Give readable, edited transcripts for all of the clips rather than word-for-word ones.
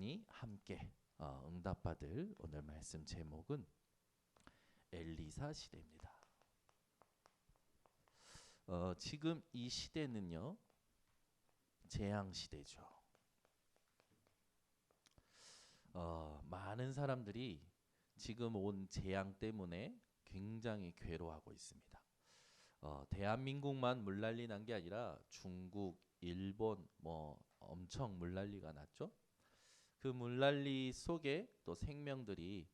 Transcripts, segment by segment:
많이 함께 응답받을 오늘 말씀 제목은 엘리사 시대입니다. 지금 이 시대는요, 재앙 시대죠. 많은 사람들이 지금 온 재앙 때문에 굉장히 괴로워하고 있습니다. 대한민국만 물난리 난 게 아니라 중국, 일본 엄청 물난리가 났죠. 그 물난리 속에 또 생명들이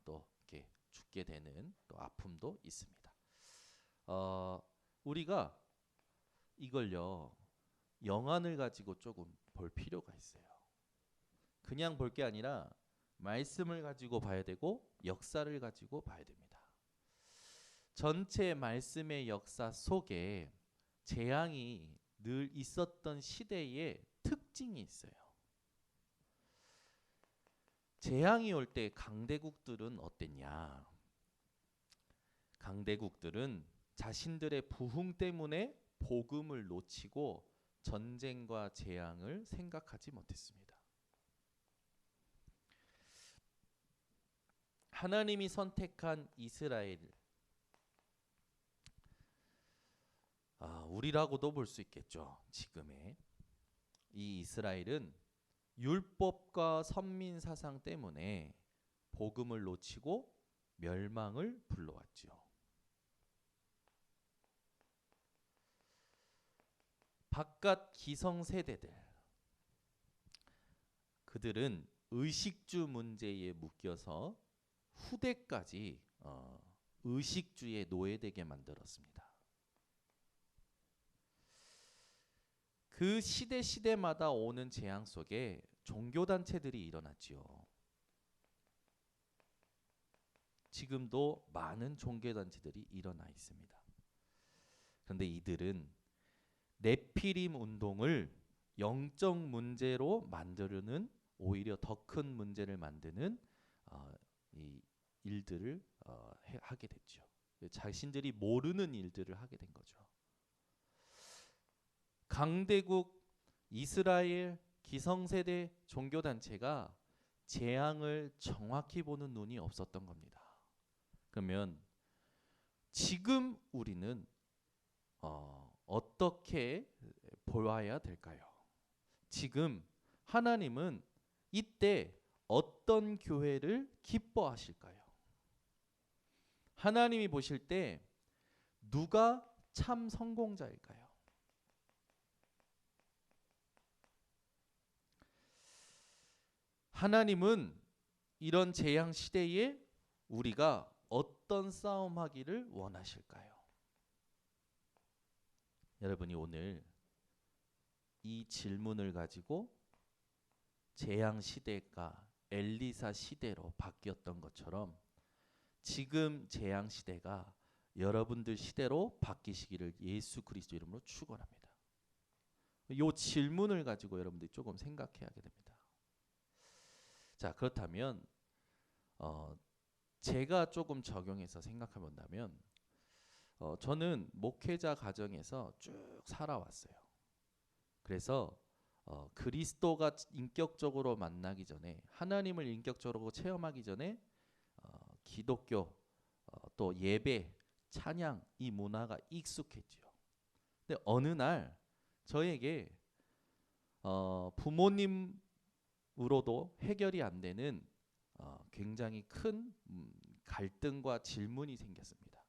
또 이렇게 죽게 되는 또 아픔도 있습니다. 우리가 이걸요, 영안을 가지고 조금 볼 필요가 있어요. 그냥 볼 게 아니라 말씀을 가지고 봐야 되고 역사를 가지고 봐야 됩니다. 전체 말씀의 역사 속에 재앙이 늘 있었던 시대의 특징이 있어요. 재앙이 올 때 강대국들은 어땠냐? 강대국들은 자신들의 부흥 때문에 복음을 놓치고 전쟁과 재앙을 생각하지 못했습니다. 하나님이 선택한 이스라엘, 우리라고도 볼 수 있겠죠. 지금의 이 이스라엘은 율법과 선민 사상 때문에 복음을 놓치고 멸망을 불러왔죠. 바깥 기성 세대들, 그들은 의식주 문제에 묶여서 후대까지 의식주에 노예되게 만들었습니다. 그 시대마다 오는 재앙 속에 종교단체들이 일어났지요. 지금도 많은 종교단체들이 일어나 있습니다. 그런데 이들은 네피림 운동을 영적 문제로 만드는, 오히려 더 큰 문제를 만드는 이 일들을 하게 됐죠. 자신들이 모르는 일들을 하게 된 거죠. 강대국 이스라엘 기성세대 종교단체가 재앙을 정확히 보는 눈이 없었던 겁니다. 그러면 지금 우리는 어떻게 보아야 될까요? 지금 하나님은 이때 어떤 교회를 기뻐하실까요? 하나님이 보실 때 누가 참 성공자일까요? 하나님은 이런 재앙 시대에 우리가 어떤 싸움하기를 원하실까요? 여러분이 오늘 이 질문을 가지고 재앙 시대가 엘리사 시대로 바뀌었던 것처럼 지금 재앙 시대가 여러분들 시대로 바뀌시기를 예수 그리스도 이름으로 축원합니다. 이 질문을 가지고 여러분들이 조금 생각해야 됩니다. 자, 그렇다면 제가 조금 적용해서 생각해 본다면 저는 목회자 가정에서 쭉 살아왔어요. 그래서 그리스도가 인격적으로 만나기 전에, 하나님을 인격적으로 체험하기 전에 기독교 또 예배, 찬양 이 문화가 익숙했지요. 근데 어느 날 저에게 부모님으로도 해결이 안 되는 굉장히 큰 갈등과 질문이 생겼습니다.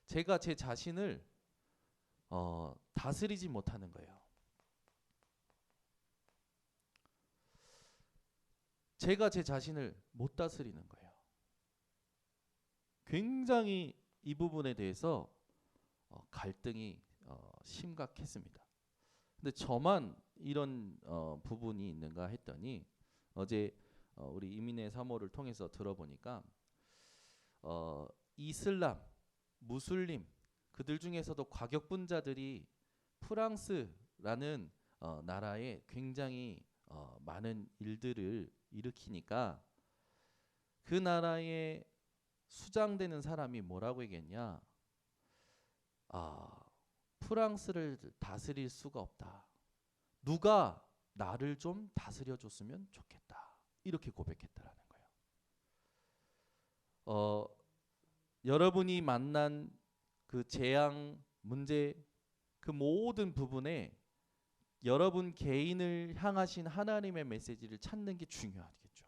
제가 제 자신을 다스리지 못하는 거예요. 제가 제 자신을 못 다스리는 거예요. 굉장히 이 부분에 대해서 갈등이 심각했습니다. 근데 저만 이런 부분이 있는가 했더니 어제 우리 이민의 사모를 통해서 들어보니까 이슬람, 무슬림 그들 중에서도 과격분자들이 프랑스라는 나라에 굉장히 많은 일들을 일으키니까 그 나라에 수장되는 사람이 뭐라고 얘기했냐? 프랑스를 다스릴 수가 없다. 누가 나를 좀 다스려 줬으면 좋겠다. 이렇게 고백했다라는 거예요. 여러분이 만난 그 재앙, 문제, 그 모든 부분에 여러분 개인을 향하신 하나님의 메시지를 찾는 게 중요하겠죠.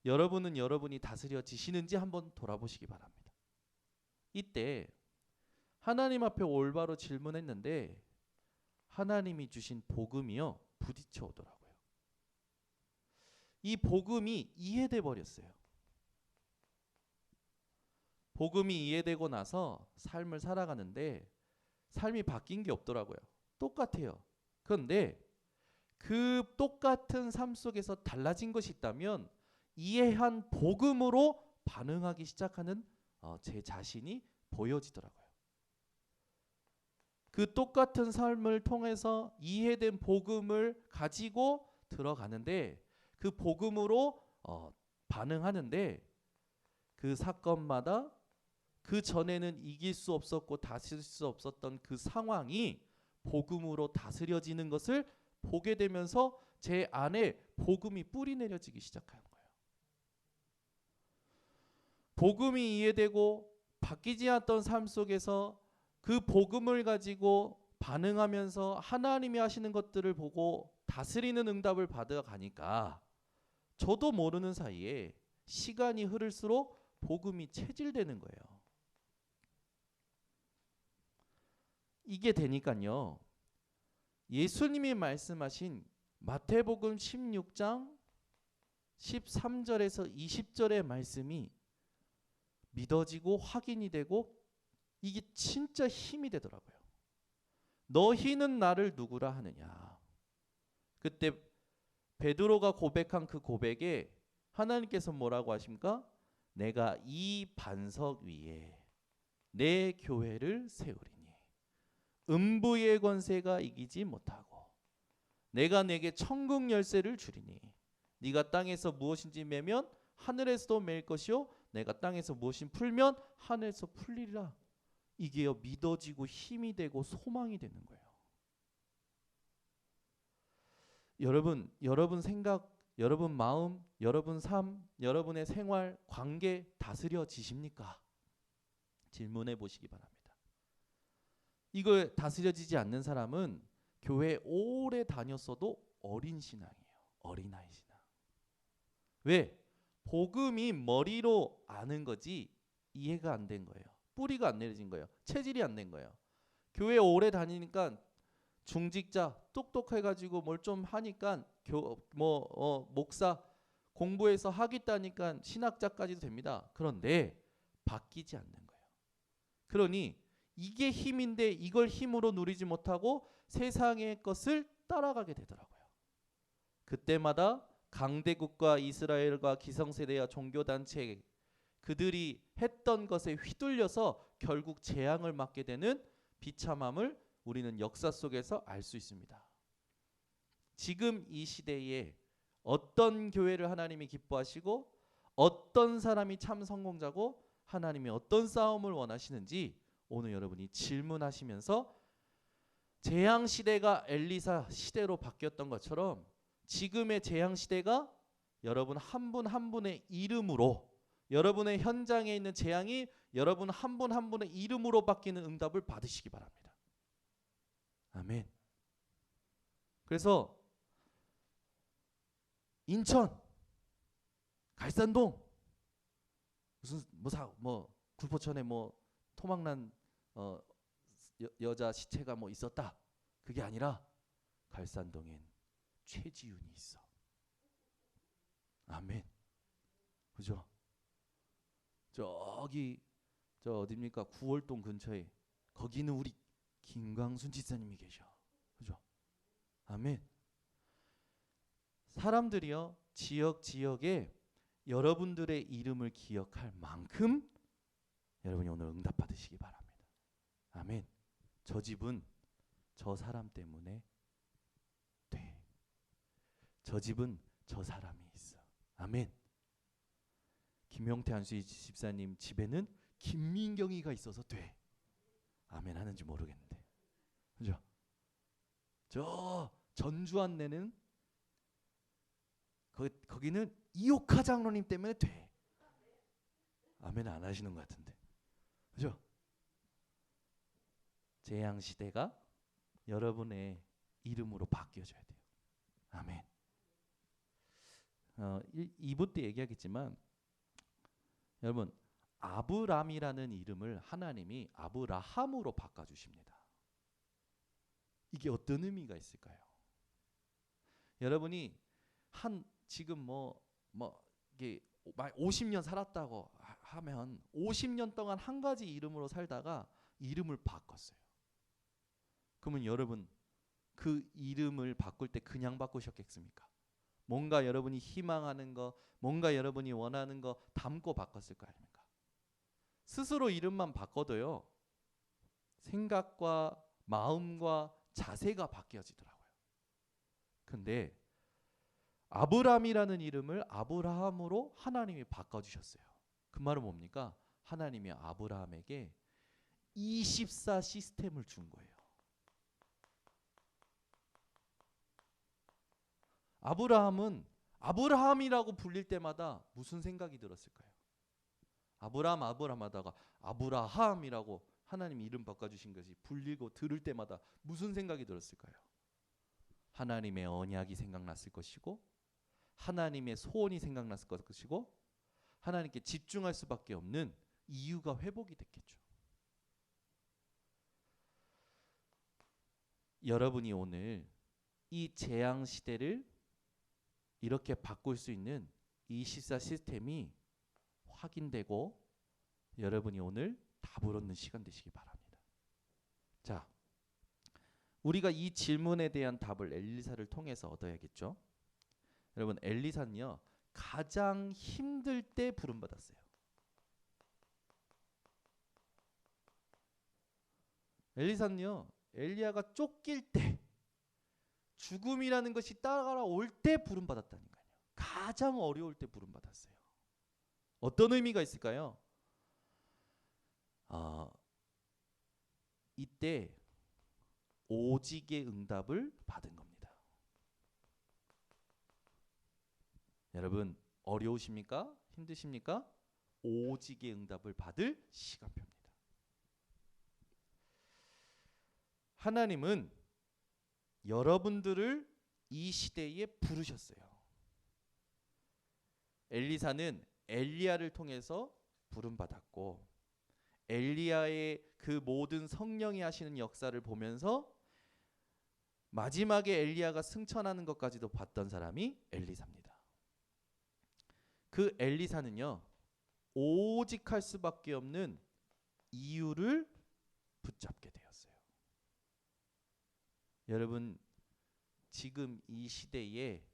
여러분은 여러분이 다스려지시는지 한번 돌아보시기 바랍니다. 이때 하나님 앞에 올바로 질문했는데 하나님이 주신 복음이요 부딪혀 오더라고요. 이 복음이 이해돼 버렸어요. 복음이 이해되고 나서 삶을 살아가는데 삶이 바뀐 게 없더라고요. 똑같아요. 그런데 그 똑같은 삶 속에서 달라진 것이 있다면 이해한 복음으로 반응하기 시작하는 제 자신이 보여지더라고요. 그 똑같은 삶을 통해서 이해된 복음을 가지고 들어가는데 그 복음으로 반응하는데 그 사건마다 그 전에는 이길 수 없었고 다스릴 수 없었던 그 상황이 복음으로 다스려지는 것을 보게 되면서 제 안에 복음이 뿌리 내려지기 시작하는 거예요. 복음이 이해되고 바뀌지 않던 삶 속에서 그 복음을 가지고 반응하면서 하나님이 하시는 것들을 보고 다스리는 응답을 받아가니까 저도 모르는 사이에 시간이 흐를수록 복음이 체질되는 거예요. 이게 되니까요. 예수님이 말씀하신 마태복음 16장 13절에서 20절의 말씀이 믿어지고 확인이 되고 이게 진짜 힘이 되더라고요. 너희는 나를 누구라 하느냐. 그때 베드로가 고백한 그 고백에 하나님께서 뭐라고 하십니까? 내가 이 반석 위에 내 교회를 세우리니 음부의 권세가 이기지 못하고 내가 내게 천국 열쇠를 주리니 네가 땅에서 무엇인지 매면 하늘에서도 맬 것이요 내가 땅에서 무엇인 풀면 하늘에서 풀리리라. 이게요 믿어지고 힘이 되고 소망이 되는 거예요. 여러분 생각, 여러분 마음, 여러분 삶, 여러분의 생활, 관계 다스려지십니까? 질문해 보시기 바랍니다. 이걸 다스려지지 않는 사람은 교회 오래 다녔어도 어린 신앙이에요. 어린아이 신앙. 왜? 복음이 머리로 아는 거지 이해가 안 된 거예요. 뿌리가 안 내려진 거예요. 체질이 안 된 거예요. 교회 오래 다니니까 중직자 똑똑해가지고 뭘 좀 하니까 목사 공부해서 하겠다니까 신학자까지도 됩니다. 그런데 바뀌지 않는 거예요. 그러니 이게 힘인데 이걸 힘으로 누리지 못하고 세상의 것을 따라가게 되더라고요. 그때마다 강대국과 이스라엘과 기성세대와 종교단체 그들이 했던 것에 휘둘려서 결국 재앙을 맞게 되는 비참함을 우리는 역사 속에서 알 수 있습니다. 지금 이 시대에 어떤 교회를 하나님이 기뻐하시고 어떤 사람이 참 성공자고 하나님이 어떤 싸움을 원하시는지 오늘 여러분이 질문하시면서 재앙 시대가 엘리사 시대로 바뀌었던 것처럼 지금의 재앙 시대가 여러분 한 분 한 분의 이름으로 여러분의 현장에 있는 재앙이 여러분 한 분 한 분의 이름으로 바뀌는 응답을 받으시기 바랍니다. 아멘. 그래서 인천, 갈산동 무슨 굴포천에 토막난 여자 시체가 있었다. 그게 아니라 갈산동엔 최지윤이 있어. 아멘. 그죠? 저기 어디입니까? 구월동 근처에 거기는 우리 김광순 지사님이 계셔. 그죠? 아멘. 사람들이요 지역에 여러분들의 이름을 기억할 만큼 여러분이 오늘 응답 받으시기 바랍니다. 아멘. 저 집은 저 사람 때문에 돼. 저 집은 저 사람이 있어. 아멘. 김용태 안수희 집사님 집에는 김민경이가 있어서 돼. 아멘 하는지 모르겠는데. 그죠? 저 전주안내는 거기는 이옥하 장로님 때문에 돼. 아멘 안 하시는 것 같은데. 그죠? 재앙 시대가 여러분의 이름으로 바뀌어져야 돼요. 아멘. 2부 때 얘기하겠지만 여러분 아브람이라는 이름을 하나님이 아브라함으로 바꿔주십니다. 이게 어떤 의미가 있을까요? 여러분이 지금 이게 50년 살았다고 하면 50년 동안 한 가지 이름으로 살다가 이름을 바꿨어요. 그러면 여러분 그 이름을 바꿀 때 그냥 바꾸셨겠습니까? 뭔가 여러분이 희망하는 거, 뭔가 여러분이 원하는 거 담고 바꿨을 거 아닙니까? 스스로 이름만 바꿔도요. 생각과 마음과 자세가 바뀌어지더라고요. 근데 아브람이라는 이름을 아브라함으로 하나님이 바꿔주셨어요. 그 말은 뭡니까? 하나님이 아브라함에게 24 시스템을 준 거예요. 아브라함은 아브라함이라고 불릴 때마다 무슨 생각이 들었을까요? 아브라함 하다가 아브라함이라고 하나님 이름 바꿔주신 것이 불리고 들을 때마다 무슨 생각이 들었을까요? 하나님의 언약이 생각났을 것이고 하나님의 소원이 생각났을 것이고 하나님께 집중할 수밖에 없는 이유가 회복이 됐겠죠. 여러분이 오늘 이 재앙 시대를 이렇게 바꿀 수 있는 24 시스템이 확인되고 여러분이 오늘 답을 얻는 시간 되시기 바랍니다. 자, 우리가 이 질문에 대한 답을 엘리사를 통해서 얻어야겠죠. 여러분 엘리사는요 가장 힘들 때 부름받았어요. 엘리사는요 엘리야가 쫓길 때 죽음이라는 것이 따라올 때 부름받았다니까요. 가장 어려울 때 부름받았어요. 어떤 의미가 있을까요? 이때 오직의 응답을 받은 겁니다. 여러분 어려우십니까? 힘드십니까? 오직의 응답을 받을 시간표입니다. 하나님은 여러분들을 이 시대에 부르셨어요. 엘리사는 엘리야를 통해서 부름받았고 엘리야의 그 모든 성령이 하시는 역사를 보면서 마지막에 엘리야가 승천하는 것까지도 봤던 사람이 엘리사입니다. 그 엘리사는요 오직 할 수밖에 없는 이유를 붙잡게 되었어요. 여러분 지금 이 시대에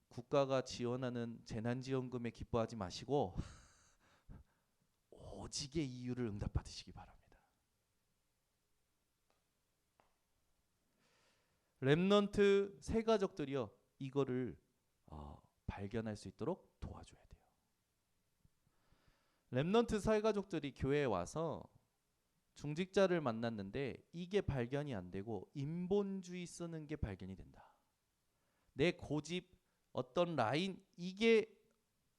국가가 지원하는 재난지원금에 기뻐하지 마시고 오직의 이유를 응답받으시기 바랍니다. 렘넌트 새 가족들이요 이거를 발견할 수 있도록 도와줘야 돼요. 렘넌트 새 가족들이 교회에 와서 중직자를 만났는데 이게 발견이 안 되고 인본주의 쓰는 게 발견이 된다. 내 고집 어떤 라인 이게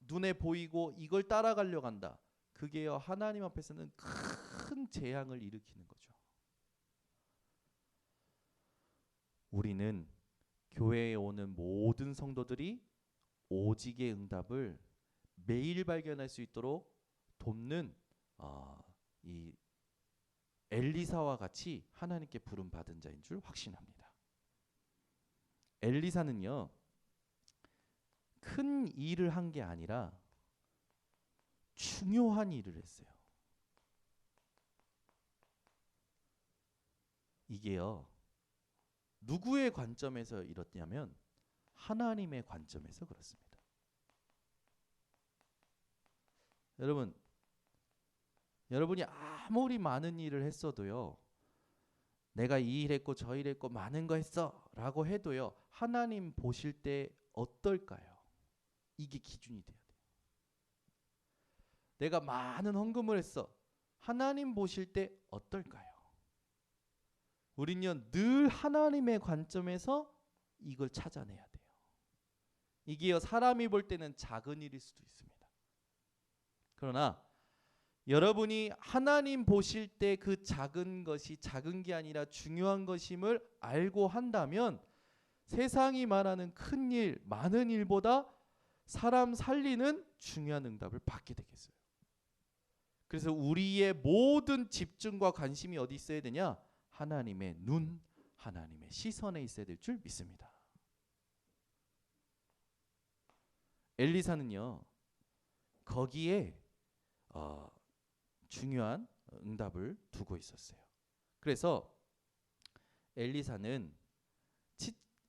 눈에 보이고 이걸 따라가려고 한다. 그게요 하나님 앞에서는 큰 재앙을 일으키는 거죠. 우리는 교회에 오는 모든 성도들이 오직의 응답을 매일 발견할 수 있도록 돕는 이 엘리사와 같이 하나님께 부름 받은 자인 줄 확신합니다. 엘리사는요 큰 일을 한 게 아니라 중요한 일을 했어요. 이게요 누구의 관점에서 이렇냐면 하나님의 관점에서 그렇습니다. 여러분이 아무리 많은 일을 했어도요 내가 이 일 했고 저 일 했고 많은 거 했어 라고 해도요 하나님 보실 때 어떨까요? 이게 기준이 돼야 돼요. 내가 많은 헌금을 했어. 하나님 보실 때 어떨까요? 우리는요 늘 하나님의 관점에서 이걸 찾아내야 돼요. 이게요, 사람이 볼 때는 작은 일일 수도 있습니다. 그러나 여러분이 하나님 보실 때 그 작은 것이 작은 게 아니라 중요한 것임을 알고 한다면 세상이 말하는 큰 일, 많은 일보다 사람 살리는 중요한 응답을 받게 되겠어요. 그래서 우리의 모든 집중과 관심이 어디 있어야 되냐? 하나님의 눈, 하나님의 시선에 있어야 될 줄 믿습니다. 엘리사는요, 거기에 중요한 응답을 두고 있었어요. 그래서 엘리사는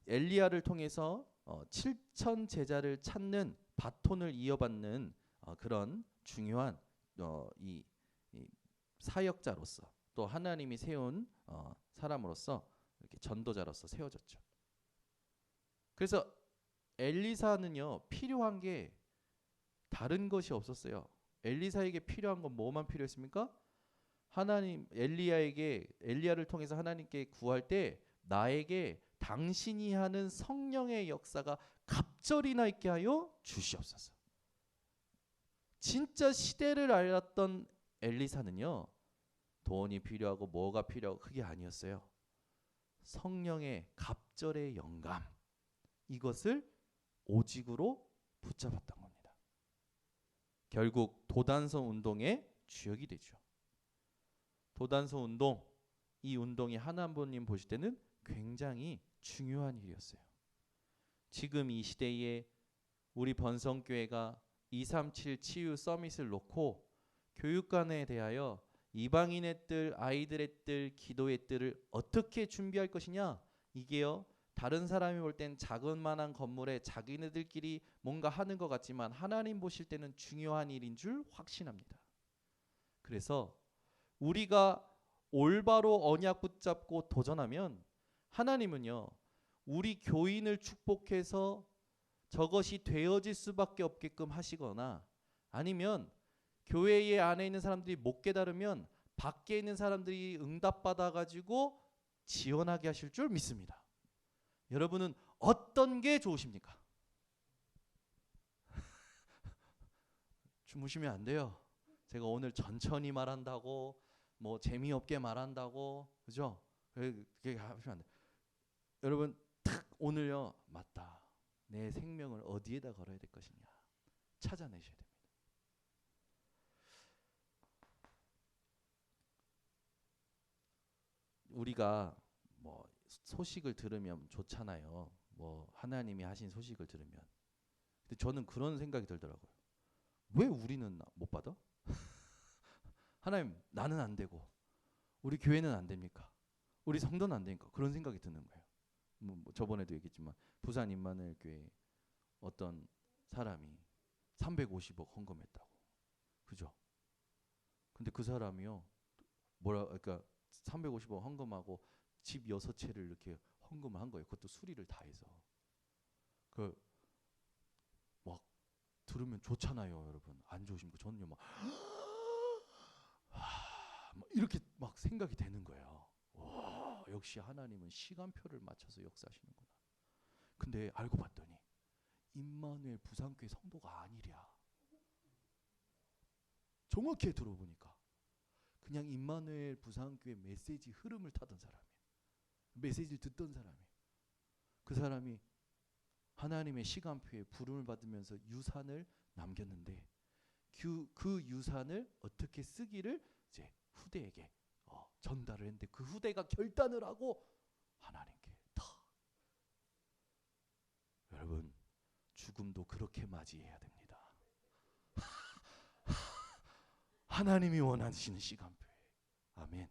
엘리야를 통해서 7천 제자를 찾는 바톤을 이어받는 그런 중요한 이 사역자로서 또 하나님이 세운 사람으로서 이렇게 전도자로서 세워졌죠. 그래서 엘리사는요, 필요한 게 다른 것이 없었어요. 엘리사에게 필요한 건 뭐만 필요했습니까? 하나님 엘리야를 통해서 하나님께 구할 때 나에게 당신이 하는 성령의 역사가 갑절이나 있게 하여 주시옵소서. 진짜 시대를 알았던 엘리사는요, 돈이 필요하고 뭐가 필요하고 그게 아니었어요. 성령의 갑절의 영감, 이것을 오직으로 붙잡았던 겁니다. 결국 도단성 운동의 주역이 되죠. 도단성 운동, 이 운동이 하나님님 보실 때는 굉장히 중요한 일이었어요. 지금 이 시대에 우리 번성교회가 237 치유 서밋을 놓고 교육관에 대하여 이방인의 뜰, 아이들의 뜰, 기도의 뜰을 어떻게 준비할 것이냐, 이게요, 다른 사람이 볼 땐 자그마한 건물에 자기네들끼리 뭔가 하는 것 같지만 하나님 보실 때는 중요한 일인 줄 확신합니다. 그래서 우리가 올바로 언약 붙잡고 도전하면 하나님은요, 우리 교인을 축복해서 저것이 되어질 수밖에 없게끔 하시거나 아니면 교회 안에 있는 사람들이 못 깨달으면 밖에 있는 사람들이 응답받아 가지고 지원하게 하실 줄 믿습니다. 여러분은 어떤 게 좋으십니까? 주무시면 안 돼요. 제가 오늘 천천히 말한다고 뭐 재미없게 말한다고, 그죠? 그렇게 하시면 안 돼요. 여러분 탁 오늘요, 맞다, 내 생명을 어디에다 걸어야 될 것이냐 찾아내셔야 됩니다. 우리가 뭐 소식을 들으면 좋잖아요. 뭐 하나님이 하신 소식을 들으면. 근데 저는 그런 생각이 들더라고요. 왜 우리는 못 받아? 하나님, 나는 안 되고 우리 교회는 안 됩니까? 우리 성도는 안 되니까. 그런 생각이 드는 거예요. 뭐 저번에도 얘기했지만 부산 임마누엘 교회 어떤 사람이 350억 헌금했다고, 그죠? 근데 그 사람이요, 그러니까 350억 헌금하고 집 6채를 이렇게 헌금을 한 거예요. 그것도 수리를 다 해서. 막 들으면 좋잖아요, 여러분. 안 좋으십니까? 저는요 막 이렇게 막 생각이 되는 거예요. 와, 역시 하나님은 시간표를 맞춰서 역사하시는구나. 근데 알고 봤더니 임마누엘 부산교회 성도가 아니랴. 정확히 들어보니까 그냥 임마누엘 부산교회 메시지 흐름을 타던 사람이에요. 메시지를 듣던 사람이에요. 그 사람이 하나님의 시간표에 부름을 받으면서 유산을 남겼는데 그 유산을 어떻게 쓰기를 이제 후대에게 전달을 했는데 그 후대가 결단을 하고 하나님께 다. 여러분, 죽음도 그렇게 맞이해야 됩니다. 하나님이 원하시는 시간표에. 아멘.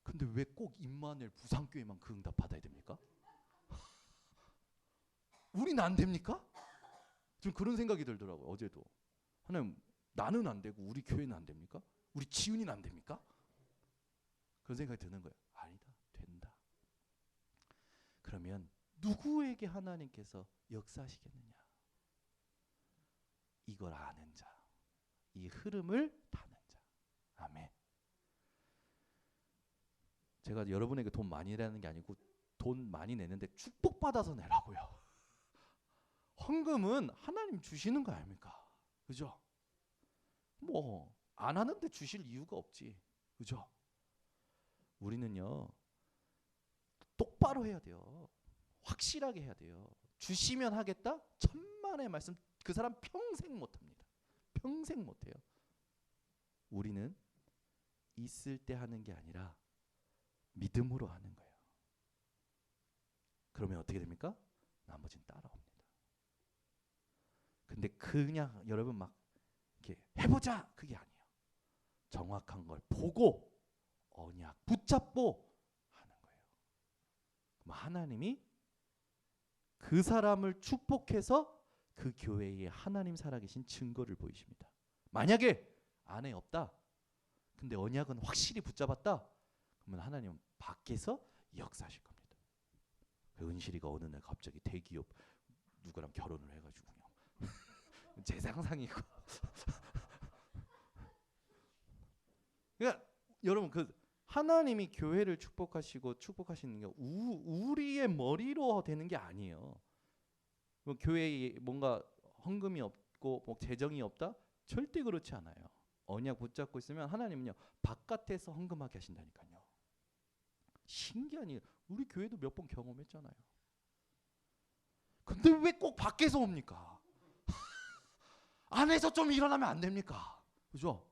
근데 왜 꼭 임마누엘 부산교회만 그 응답 받아야 됩니까? 우리는 안 됩니까? 좀 그런 생각이 들더라고요. 어제도. 하나님, 나는 안 되고 우리 교회는 안 됩니까? 우리 지훈이는 안 됩니까? 그런 생각이 드는 거예요. 아니다, 된다. 그러면 누구에게 하나님께서 역사하시겠느냐? 이걸 아는 자, 이 흐름을 타는 자. 아멘. 제가 여러분에게 돈 많이 내는 게 아니고 돈 많이 내는데 축복받아서 내라고요. 헌금은 하나님 주시는 거 아닙니까? 그죠? 뭐 안 하는데 주실 이유가 없지. 그죠? 우리는요 똑바로 해야 돼요. 확실하게 해야 돼요. 주시면 하겠다? 천만의 말씀. 그 사람 평생 못합니다. 평생 못해요. 우리는 있을 때 하는 게 아니라 믿음으로 하는 거예요. 그러면 어떻게 됩니까? 나머지는 따라옵니다. 근데 그냥 여러분 막 이렇게 해보자 그게 아니에요. 정확한 걸 보고 언약 붙잡고 하는 거예요. 그럼 하나님이 그 사람을 축복해서 그 교회에 하나님 살아계신 증거를 보이십니다. 만약에 안에 없다. 근데 언약은 확실히 붙잡았다. 그러면 하나님은 밖에서 역사하실 겁니다. 은실이가 어느 날 갑자기 대기업 누구랑 결혼을 해가지고 제 상상이고. 그러니까 여러분 그 하나님이 교회를 축복하시는 게 우리의 머리로 되는 게 아니에요. 교회에 뭔가 헌금이 없고 뭐 재정이 없다? 절대 그렇지 않아요. 언약 붙잡고 있으면 하나님은요 바깥에서 헌금하게 하신다니까요. 신기하니 우리 교회도 몇 번 경험했잖아요. 근데 왜 꼭 밖에서 옵니까? 안에서 좀 일어나면 안 됩니까? 그죠?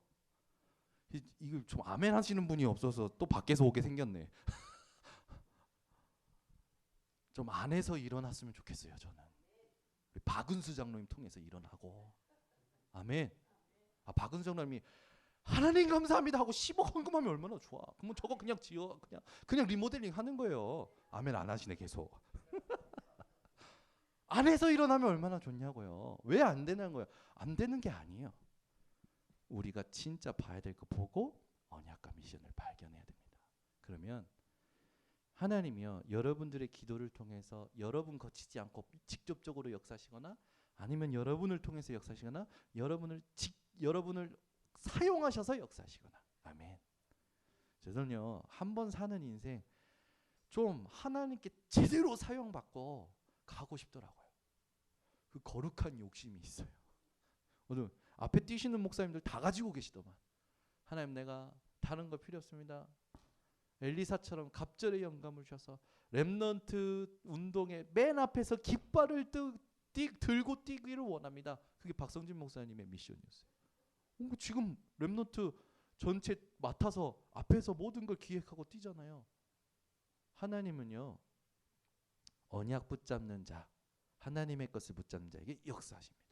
이거 좀 아멘 하시는 분이 없어서 또 밖에서 오게 생겼네. 좀 안에서 일어났으면 좋겠어요. 저는 우리 박은수 장로님 통해서 일어나고. 아멘. 박은수 장로님이 하나님 감사합니다 하고 10억 헌금하면 얼마나 좋아. 그러면 저거 그냥 지어 그냥 리모델링 하는 거예요. 아멘 안 하시네 계속. 안에서 일어나면 얼마나 좋냐고요. 왜 안 되는 거예요? 안 되는 게 아니에요. 우리가 진짜 봐야 될 거 보고 언약과 미션을 발견해야 됩니다. 그러면 하나님이요 여러분들의 기도를 통해서 여러분 거치지 않고 직접적으로 역사하시거나 아니면 여러분을 통해서 역사하시거나 여러분을 사용하셔서 역사하시거나. 아멘. 저는요 한번 사는 인생 좀 하나님께 제대로 사용받고 가고 싶더라고요. 그 거룩한 욕심이 있어요. 오늘 앞에 뛰시는 목사님들 다 가지고 계시더만. 하나님 내가 다른 거 필요 없습니다. 엘리사처럼 갑절의 영감을 주셔서 렘넌트 운동의 맨 앞에서 깃발을 들고 뛰기를 원합니다. 그게 박성진 목사님의 미션이었어요. 지금 렘넌트 전체 맡아서 앞에서 모든 걸 기획하고 뛰잖아요. 하나님은요 언약 붙잡는 자, 하나님의 것을 붙잡는 자에게 역사하십니다.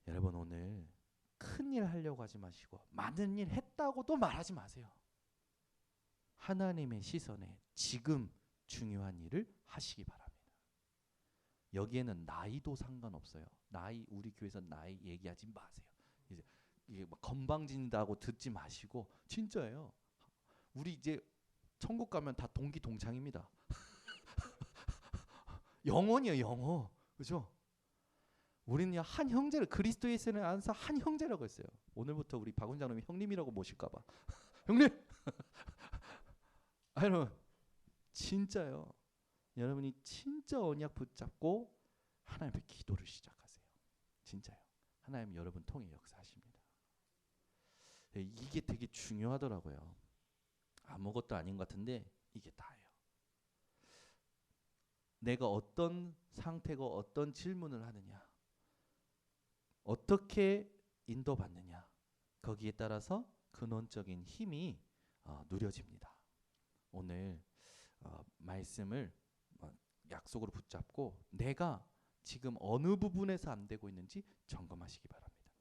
여러분 오늘 큰일 하려고 하지 마시고 많은 일 했다고도 말하지 마세요. 하나님의 시선에 지금 중요한 일을 하시기 바랍니다. 여기에는 나이도 상관없어요. 나이 우리 교회에서 나이 얘기하지 마세요. 이게 막 건방진다고 듣지 마시고 진짜예요. 우리 이제 천국 가면 다 동기 동창입니다. 영혼이에요 영혼. 그죠? 우리는 한 형제를 그리스도에 있는 안사 한 형제라고 했어요. 오늘부터 우리 박원 장로님이 형님이라고 모실까봐. 형님. 여러분 진짜요. 여러분이 진짜 언약 붙잡고 하나님 앞에 기도를 시작하세요. 진짜요. 하나님 여러분 통해 역사하십니다. 이게 되게 중요하더라고요. 아무것도 아닌 것 같은데 이게 다예요. 내가 어떤 상태고 어떤 질문을 하느냐, 어떻게 인도받느냐, 거기에 따라서 근원적인 힘이 누려집니다. 오늘 말씀을 약속으로 붙잡고 내가 지금 어느 부분에서 안 되고 있는지 점검하시기 바랍니다.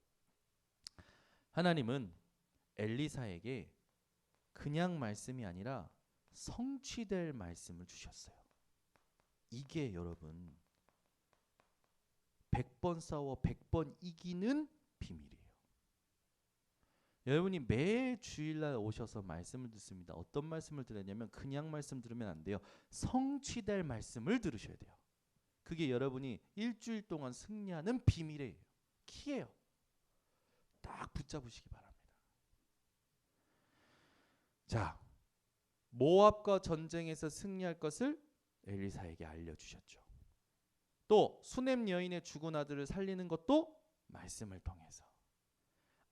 하나님은 엘리사에게 그냥 말씀이 아니라 성취될 말씀을 주셨어요. 이게 여러분 100번 싸워 100번 이기는 비밀이에요. 여러분이 매 주일날 오셔서 말씀을 듣습니다. 어떤 말씀을 들으냐면 그냥 말씀 들으면 안 돼요. 성취될 말씀을 들으셔야 돼요. 그게 여러분이 일주일 동안 승리하는 비밀이에요. 키예요. 딱 붙잡으시기 바랍니다. 자, 모압과 전쟁에서 승리할 것을 엘리사에게 알려주셨죠. 또 수넴 여인의 죽은 아들을 살리는 것도 말씀을 통해서,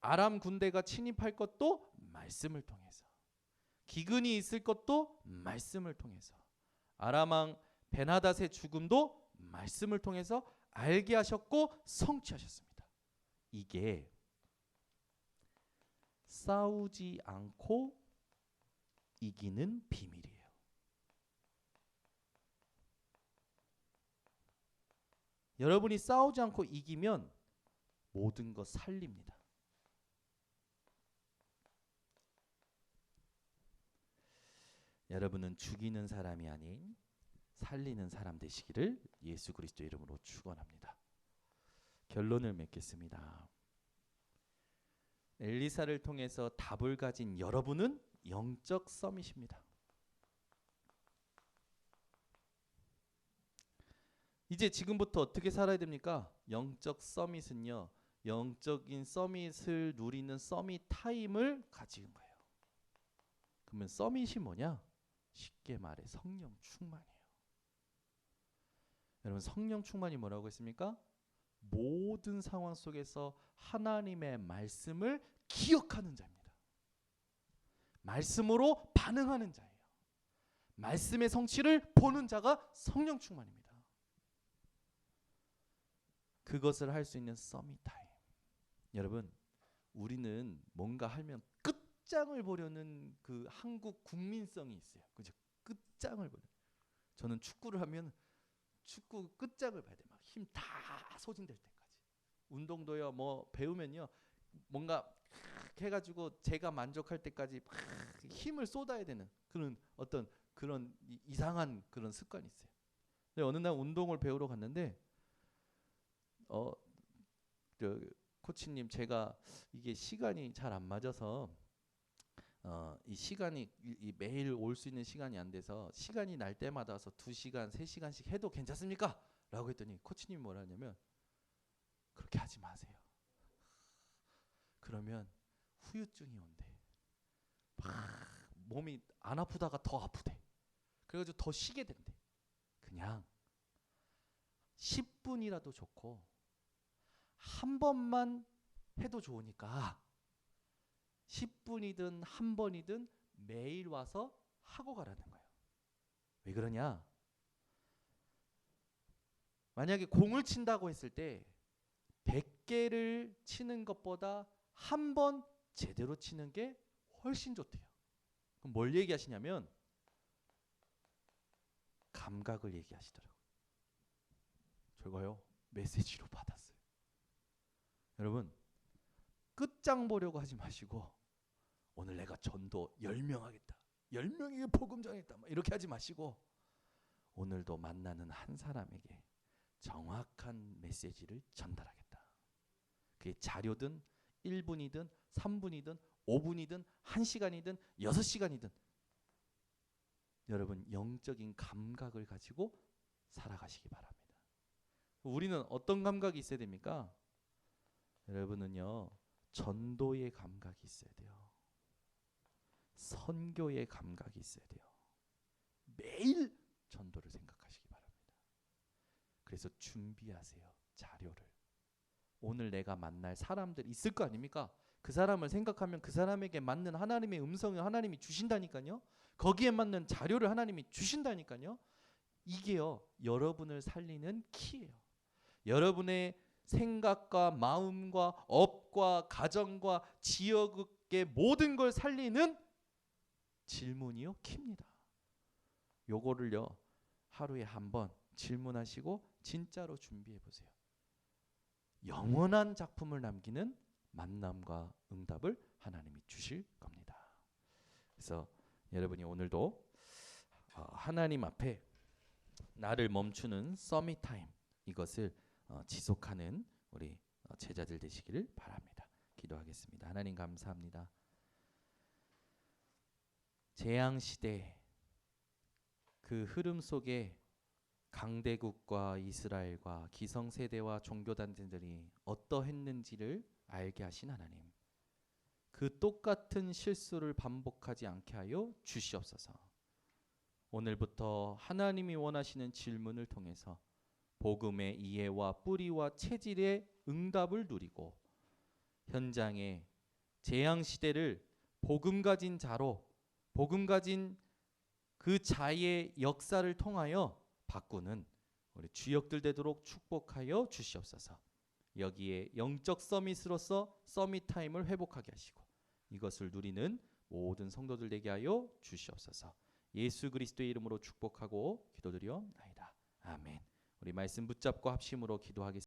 아람 군대가 침입할 것도 말씀을 통해서, 기근이 있을 것도 말씀을 통해서, 아람 왕 베나닷의 죽음도 말씀을 통해서 알게 하셨고 성취하셨습니다. 이게 싸우지 않고 이기는 비밀이에요. 여러분이 싸우지 않고 이기면 모든 것 살립니다. 여러분은 죽이는 사람이 아닌 살리는 사람 되시기를 예수 그리스도 이름으로 축원합니다. 결론을 맺겠습니다. 엘리사를 통해서 답을 가진 여러분은 영적 서밋입니다. 이제 지금부터 어떻게 살아야 됩니까? 영적 서밋은요, 영적인 서밋을 누리는 서밋 타임을 가지는 거예요. 그러면 서밋이 뭐냐? 쉽게 말해 성령 충만이에요. 여러분, 성령 충만이 뭐라고 했습니까? 모든 상황 속에서 하나님의 말씀을 기억하는 자입니다. 말씀으로 반응하는 자예요. 말씀의 성취를 보는 자가 성령 충만입니다. 그것을 할 수 있는 서밋 타임. 여러분, 우리는 뭔가 하면 끝장을 보려는 그 한국 국민성이 있어요. 그죠? 끝장을 보려. 저는 축구를 하면 축구 끝장을 봐야 돼. 막 힘 다 소진될 때까지. 운동도요, 뭐 배우면요, 뭔가 해가지고 제가 만족할 때까지 힘을 쏟아야 되는 그런 어떤 그런 이상한 그런 습관이 있어요. 근데 어느 날 운동을 배우러 갔는데 저 코치님, 제가 이게 시간이 잘 안 맞아서 이 시간이 매일 올 수 있는 시간이 안 돼서 시간이 날 때마다 와서 2시간, 3시간씩 해도 괜찮습니까? 라고 했더니 코치님이 뭐라 하냐면, 그렇게 하지 마세요. 그러면 후유증이 온대. 막 몸이 안 아프다가 더 아프대. 그래가지고 더 쉬게 된대. 그냥 10분이라도 좋고 한 번만 해도 좋으니까 10분이든 한 번이든 매일 와서 하고 가라는 거예요. 왜 그러냐? 만약에 공을 친다고 했을 때 100개를 치는 것보다 한 번 제대로 치는 게 훨씬 좋대요. 그럼 뭘 얘기하시냐면 감각을 얘기하시더라고요. 저거요, 메시지로 받았어요. 여러분, 끝장 보려고 하지 마시고 오늘 내가 전도 10명 하겠다, 10명에게 복음 전했다, 이렇게 하지 마시고 오늘도 만나는 한 사람에게 정확한 메시지를 전달하겠다. 그게 자료든 1분이든 3분이든 5분이든 1시간이든 6시간이든 여러분 영적인 감각을 가지고 살아가시기 바랍니다. 우리는 어떤 감각이 있어야 됩니까? 여러분은요, 전도의 감각이 있어야 돼요. 선교의 감각이 있어야 돼요. 매일 전도를 생각하시기 바랍니다. 그래서 준비하세요. 자료를. 오늘 내가 만날 사람들 있을 거 아닙니까? 그 사람을 생각하면 그 사람에게 맞는 하나님의 음성을 하나님이 주신다니까요. 거기에 맞는 자료를 하나님이 주신다니까요. 이게요, 여러분을 살리는 키예요. 여러분의 생각과 마음과 업과 가정과 지역의 모든 걸 살리는 질문이요, 키입니다. 요거를요, 하루에 한 번 질문하시고 진짜로 준비해 보세요. 영원한 작품을 남기는 만남과 응답을 하나님이 주실 겁니다. 그래서 여러분이 오늘도 하나님 앞에 나를 멈추는 서밋 타임, 이것을 지속하는 우리 제자들 되시기를 바랍니다. 기도하겠습니다. 하나님 감사합니다. 재앙시대 그 흐름 속에 강대국과 이스라엘과 기성세대와 종교단체들이 어떠했는지를 알게 하신 하나님, 그 똑같은 실수를 반복하지 않게 하여 주시옵소서. 오늘부터 하나님이 원하시는 질문을 통해서 복음의 이해와 뿌리와 체질의 응답을 누리고 현장의 재앙 시대를 복음 가진 자로, 복음 가진 그 자의 역사를 통하여 바꾸는 우리 주역들 되도록 축복하여 주시옵소서. 여기에 영적 서밋으로서 서밋 타임을 회복하게 하시고 이것을 누리는 모든 성도들 되게 하여 주시옵소서. 예수 그리스도의 이름으로 축복하고 기도드리옵나이다. 아멘. 우리 말씀 붙잡고 합심으로 기도하겠습니다.